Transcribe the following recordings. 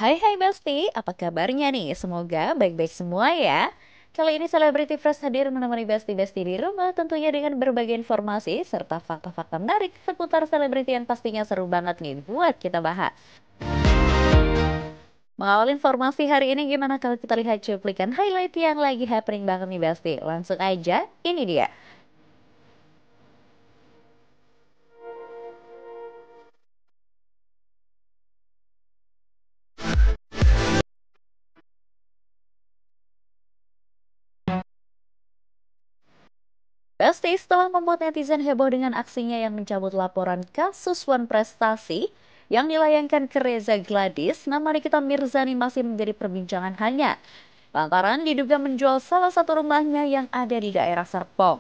Hai Besti, apa kabarnya nih? Semoga baik-baik semua ya. Kali ini Celebrity Fresh hadir menemani Besti-Besti di rumah tentunya dengan berbagai informasi serta fakta-fakta menarik seputar selebriti yang pastinya seru banget nih buat kita bahas. Mengawal informasi hari ini gimana kalau kita lihat cuplikan highlight yang lagi happening banget nih Besti? Langsung aja, ini dia. Besti setelah membuat netizen heboh dengan aksinya yang mencabut laporan kasus Wan Prestasi yang dilayangkan ke Reza Gladys, nama Nikita Mirzani masih menjadi perbincangan hangat. Lantaran diduga menjual salah satu rumahnya yang ada di daerah Serpong.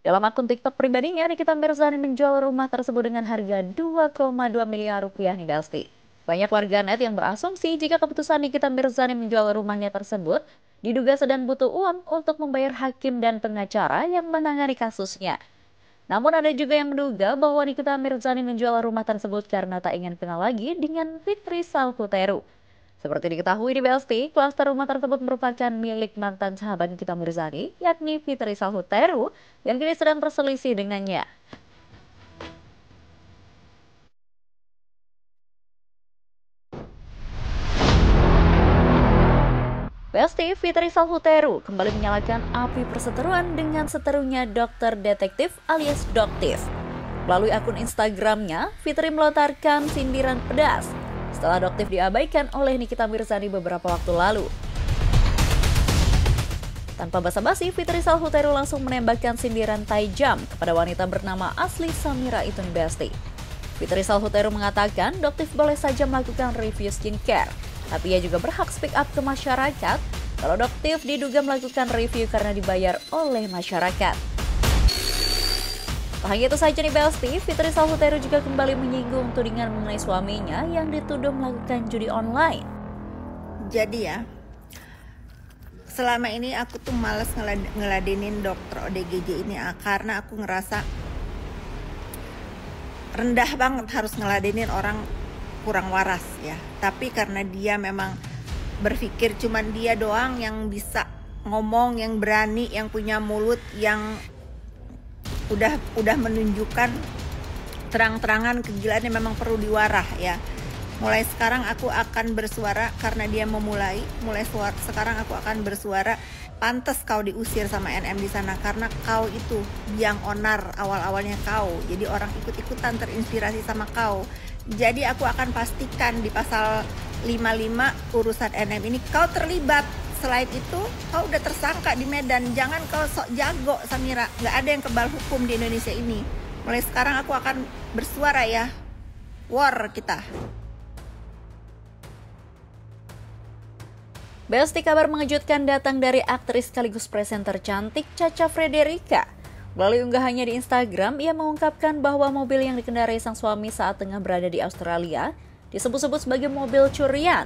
Dalam akun TikTok pribadinya, Nikita Mirzani menjual rumah tersebut dengan harga 2,2 miliar rupiah nih Besti. Banyak warganet yang berasumsi jika keputusan Nikita Mirzani menjual rumahnya tersebut diduga sedang butuh uang untuk membayar hakim dan pengacara yang menangani kasusnya. Namun ada juga yang menduga bahwa Nikita Mirzani menjual rumah tersebut karena tak ingin kenal lagi dengan Fitri Salhuteru. Seperti diketahui di Besti, klaster rumah tersebut merupakan milik mantan sahabat Nikita Mirzani, yakni Fitri Salhuteru, yang kini sedang berselisih dengannya. Besti Fitri Salhuteru kembali menyalakan api perseteruan dengan seterunya dokter detektif alias Doktif. Melalui akun Instagramnya, Fitri melontarkan sindiran pedas setelah Doktif diabaikan oleh Nikita Mirzani beberapa waktu lalu. Tanpa basa-basi, Fitri Salhuteru langsung menembakkan sindiran tajam kepada wanita bernama Asli Samira itu nih Besti. Fitri Salhuteru mengatakan Doktif boleh saja melakukan review skincare, tapi ia juga berhak speak up ke masyarakat kalau Doktif diduga melakukan review karena dibayar oleh masyarakat. Tak hanya itu saja nih Besti, Fitri Salhuteru juga kembali menyinggung tudingan mengenai suaminya yang dituduh melakukan judi online. Jadi ya, selama ini aku tuh males ngeladenin dokter ODGJ ini karena aku ngerasa rendah banget harus ngeladenin orang kurang waras ya. Tapi karena dia memang berpikir cuman dia doang yang bisa ngomong, yang berani, yang punya mulut, yang udah menunjukkan terang-terangan kegilaannya memang perlu diwarah ya. Mulai sekarang aku akan bersuara karena dia memulai. Sekarang aku akan bersuara. Pantes kau diusir sama NM di sana karena kau itu biang onar awal-awalnya kau. Jadi orang ikut-ikutan terinspirasi sama kau. Jadi aku akan pastikan di pasal 55 urusan NM ini kau terlibat. Selain itu kau udah tersangka di Medan. Jangan kau sok jago Samira. Gak ada yang kebal hukum di Indonesia ini. Mulai sekarang aku akan bersuara ya. War kita. Besti, kabar mengejutkan datang dari aktris sekaligus presenter cantik Cha Frederica. Melalui unggahannya di Instagram, ia mengungkapkan bahwa mobil yang dikendarai sang suami saat tengah berada di Australia disebut-sebut sebagai mobil curian.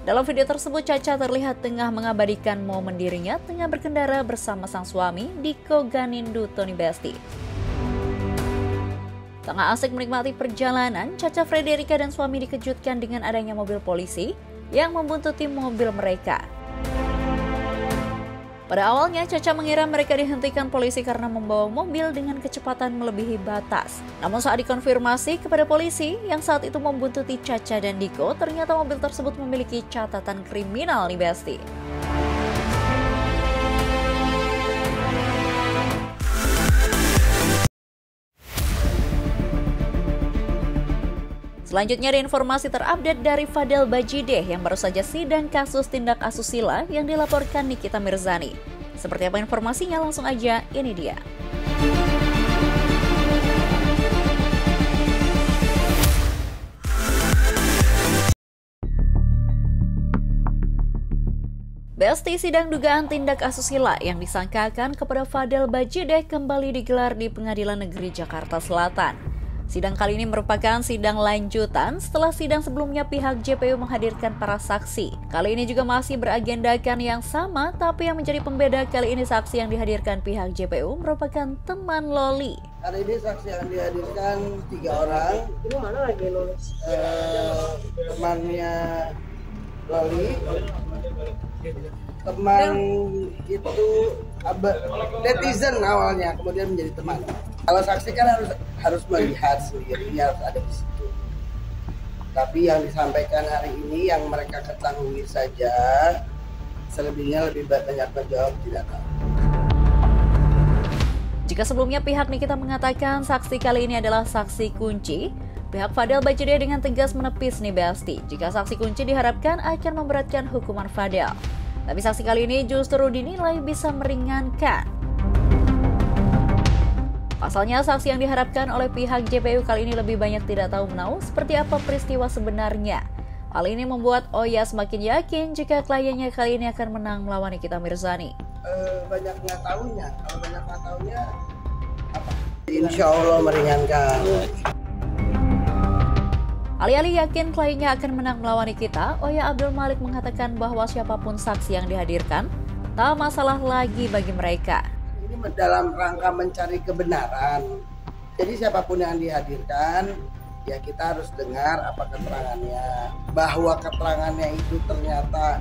Dalam video tersebut, Cha terlihat tengah mengabadikan momen dirinya tengah berkendara bersama sang suami Diko Ganindu Tony Besti. Tengah asik menikmati perjalanan, Cha Frederica dan suami dikejutkan dengan adanya mobil polisi yang membuntuti mobil mereka. Pada awalnya, Cha mengira mereka dihentikan polisi karena membawa mobil dengan kecepatan melebihi batas. Namun saat dikonfirmasi kepada polisi yang saat itu membuntuti Cha dan Diko, ternyata mobil tersebut memiliki catatan kriminal nih Besti. Selanjutnya ada informasi terupdate dari Fadel Bajideh yang baru saja sidang kasus tindak asusila yang dilaporkan Nikita Mirzani. Seperti apa informasinya? Langsung aja, ini dia. Besti, sidang dugaan tindak asusila yang disangkakan kepada Fadel Bajideh kembali digelar di Pengadilan Negeri Jakarta Selatan. Sidang kali ini merupakan sidang lanjutan setelah sidang sebelumnya pihak JPU menghadirkan para saksi. Kali ini juga masih beragendakan yang sama, tapi yang menjadi pembeda kali ini saksi yang dihadirkan pihak JPU merupakan teman Loli. Hari ini saksi yang dihadirkan 3 orang. Temannya Loli, teman itu netizen awalnya, kemudian menjadi teman. Kalau saksi kan harus melihat sendiri, harus ada di situ. Tapi yang disampaikan hari ini yang mereka ketahui saja, selebihnya lebih banyak menjawab tidak tahu. Jika sebelumnya pihak Nikita mengatakan saksi kali ini adalah saksi kunci, pihak Fadel Bajideh dengan tegas menepis nih Besti. Jika saksi kunci diharapkan akan memberatkan hukuman Fadel. Tapi saksi kali ini justru dinilai bisa meringankan. Pasalnya saksi yang diharapkan oleh pihak JPU kali ini lebih banyak tidak tahu menahu seperti apa peristiwa sebenarnya. Hal ini membuat Oya semakin yakin jika kliennya kali ini akan menang melawan Nikita Mirzani. Banyak nggak tahunya, kalau banyak nggak tahunya apa? Insya Allah meringankan. Alih-alih yakin kliennya akan menang melawan Nikita, Oya Abdul Malik mengatakan bahwa siapapun saksi yang dihadirkan tak masalah lagi bagi mereka. Ini dalam rangka mencari kebenaran. Jadi siapapun yang dihadirkan, ya kita harus dengar apa keterangannya. Bahwa keterangannya itu ternyata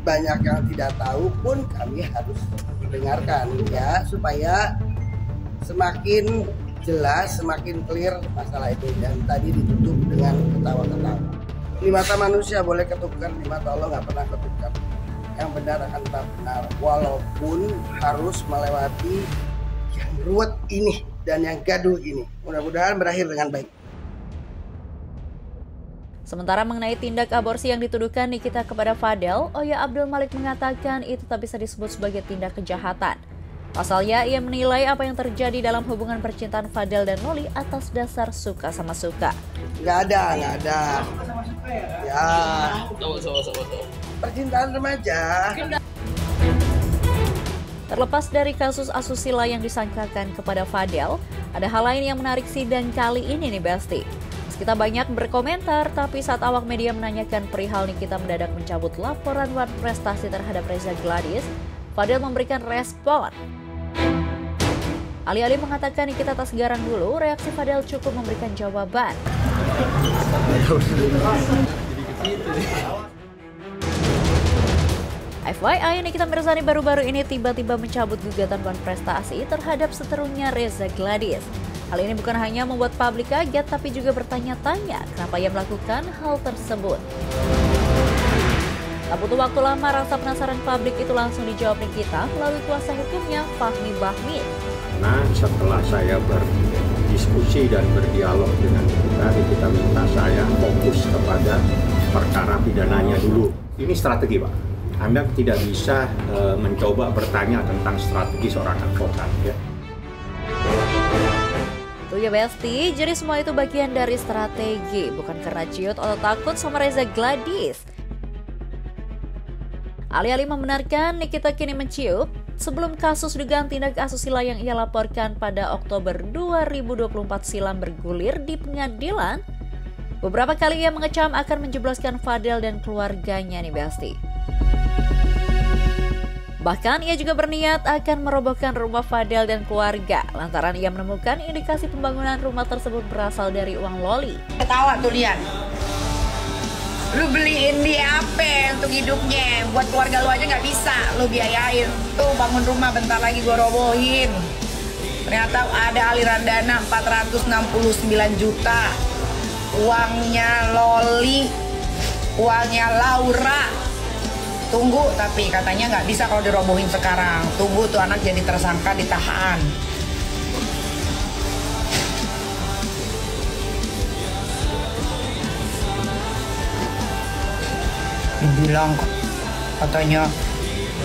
banyak yang tidak tahu pun kami harus dengarkan ya, supaya semakin jelas, semakin clear masalah itu. Dan tadi ditutup dengan ketawa-ketawa. Di mata manusia boleh ketukar, di mata Allah nggak pernah ketukar. Yang benar akan tetap benar, walaupun harus melewati yang ruwet ini dan yang gaduh ini. Mudah-mudahan berakhir dengan baik. Sementara mengenai tindak aborsi yang dituduhkan Nikita kepada Fadel, Oya Abdul Malik mengatakan itu tak bisa disebut sebagai tindak kejahatan. Pasalnya, ia menilai apa yang terjadi dalam hubungan percintaan Fadel dan Loli atas dasar suka sama suka. Nggak ada. Ya, percintaan remaja. Terlepas dari kasus asusila yang disangkakan kepada Fadel, ada hal lain yang menarik sidang kali ini nih Besti. Kita banyak berkomentar, tapi saat awak media menanyakan perihal Nikita mendadak mencabut laporan wan prestasi terhadap Reza Gladys, Fadel memberikan respon. Alih-alih mengatakan Nikita tas garang dulu, reaksi Fadel cukup memberikan jawaban. FYI, Nikita Mirzani baru-baru ini tiba-tiba mencabut gugatan wan prestasi terhadap seterunya Reza Gladys. Hal ini bukan hanya membuat publik kaget, tapi juga bertanya-tanya kenapa ia melakukan hal tersebut. Tak butuh waktu lama, rasa penasaran publik itu langsung dijawab Nikita melalui kuasa hukumnya Fahmi Bahmin. Nah, setelah saya berdiskusi dan berdialog dengan Nikita minta saya fokus kepada perkara pidananya dulu. Ini strategi, Pak. Anda tidak bisa mencoba bertanya tentang strategi seorang advokat, ya. Itu ya Besti, jadi semua itu bagian dari strategi, bukan karena ciut atau takut sama Reza Gladys. Alih-alih membenarkan, Nikita kini menciut sebelum kasus dugaan tindak asusila yang ia laporkan pada Oktober 2024 silam bergulir di pengadilan. Beberapa kali ia mengecam akan menjebloskan Fadel dan keluarganya nih Besti. Bahkan ia juga berniat akan merobohkan rumah Fadel dan keluarga lantaran ia menemukan indikasi pembangunan rumah tersebut berasal dari uang Loli. Ketawa tuh lihat. Lu beliin dia apa untuk hidupnya, buat keluarga lu aja nggak bisa lu biayain. Tuh bangun rumah bentar lagi gua robohin. Ternyata ada aliran dana 469 juta. Uangnya Loli, uangnya Laura. Tunggu, tapi katanya nggak bisa kalau dirobohin sekarang. Tunggu tuh anak jadi tersangka, ditahan. Dibilang katanya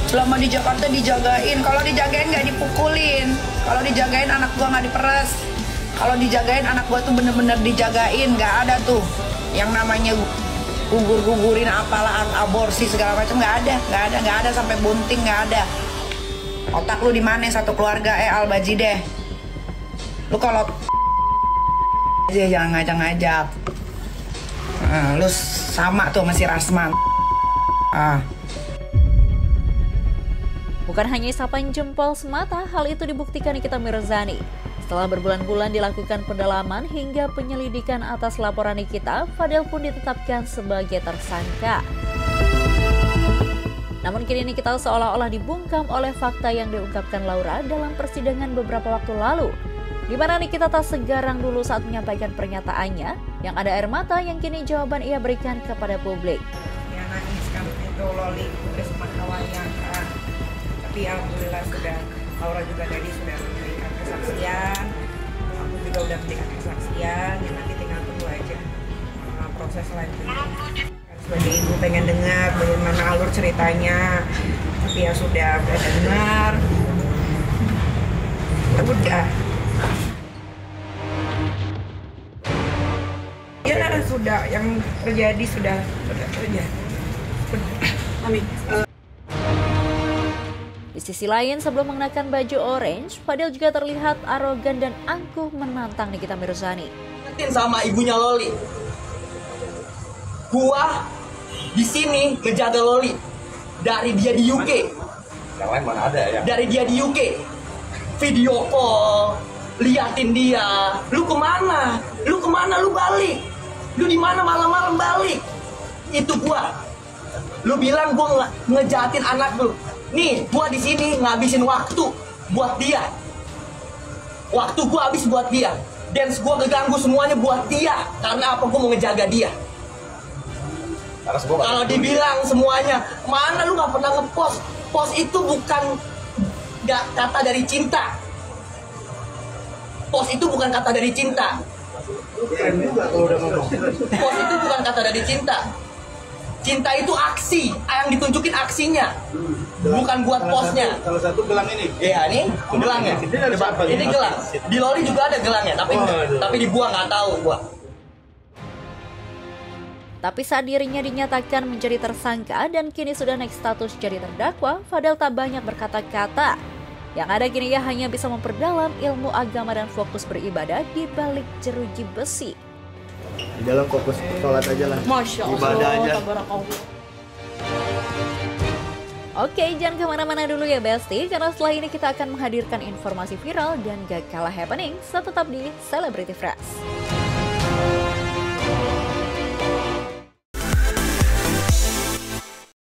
selama di Jakarta dijagain, kalau dijagain nggak dipukulin, kalau dijagain anak gua nggak diperes, kalau dijagain anak gua tuh bener-bener dijagain, nggak ada tuh yang namanya gugur-gugurin apalah aborsi segala macam, nggak ada sampai bunting, nggak ada. Otak lu di mana satu keluarga Al Bajideh? Lu kalau aja, jangan ngajak-ngajak. Lu sama tuh masih Rasman. Bukan hanya isapan jempol semata, hal itu dibuktikan Nikita Mirzani. Setelah berbulan-bulan dilakukan pendalaman hingga penyelidikan atas laporan Nikita, Fadel pun ditetapkan sebagai tersangka. Namun kini Nikita seolah-olah dibungkam oleh fakta yang diungkapkan Laura dalam persidangan beberapa waktu lalu, di mana Nikita tak segarang dulu saat menyampaikan pernyataannya yang ada air mata yang kini jawaban ia berikan kepada publik. Ya nangis kan itu Loli Putri Semakawaya kan. Tapi alhamdulillah sudah, Laura juga tadi sudah memberikan kesaksian, aku juga udah memberikan kesaksian, ya nanti tinggal tunggu aja proses selanjutnya. Sebagai ibu pengen dengar bagaimana alur ceritanya, tapi ya sudah dengar, ya udah. Ya sudah, yang terjadi sudah terjadi. Amin. Di sisi lain, sebelum mengenakan baju orange, Fadel juga terlihat arogan dan angkuh menantang Nikita Mirzani. Sama ibunya Loli, gua di sini ngejaga Loli dari dia di UK. Yang lain mana ada ya? Dari dia di UK, video call, liatin dia. Lu kemana? Lu kemana? Lu balik. Lu di mana malam-malam balik? Itu gua. Lu bilang gua ngejahatin anak lu. Nih, gua di sini ngabisin waktu buat dia. Waktu gua habis buat dia. Dance gua keganggu semuanya buat dia. Karena apa? Gua mau ngejaga dia. Kalau dibilang semuanya, mana lu nggak pernah ngepost? Post itu bukan kata dari cinta. Post itu bukan kata dari cinta. Post itu bukan kata dari cinta. Cinta itu aksi, yang ditunjukin aksinya, bukan buat postnya. Salah satu gelang ini. Iya, ini gelangnya. Ini gelang. Di Loli juga ada gelangnya, tapi dibuang, nggak tahu gua. Tapi saat dirinya dinyatakan menjadi tersangka dan kini sudah naik status jadi terdakwa, Fadel tak banyak berkata-kata. Yang ada kini ia hanya bisa memperdalam ilmu agama dan fokus beribadah di balik jeruji besi. Di dalam fokus sholat aja lah. Masya Allah, ibadah aja. Oke, jangan kemana-mana dulu ya Besti, karena setelah ini kita akan menghadirkan informasi viral dan gak kalah happening. So tetap di Celebrity Fresh.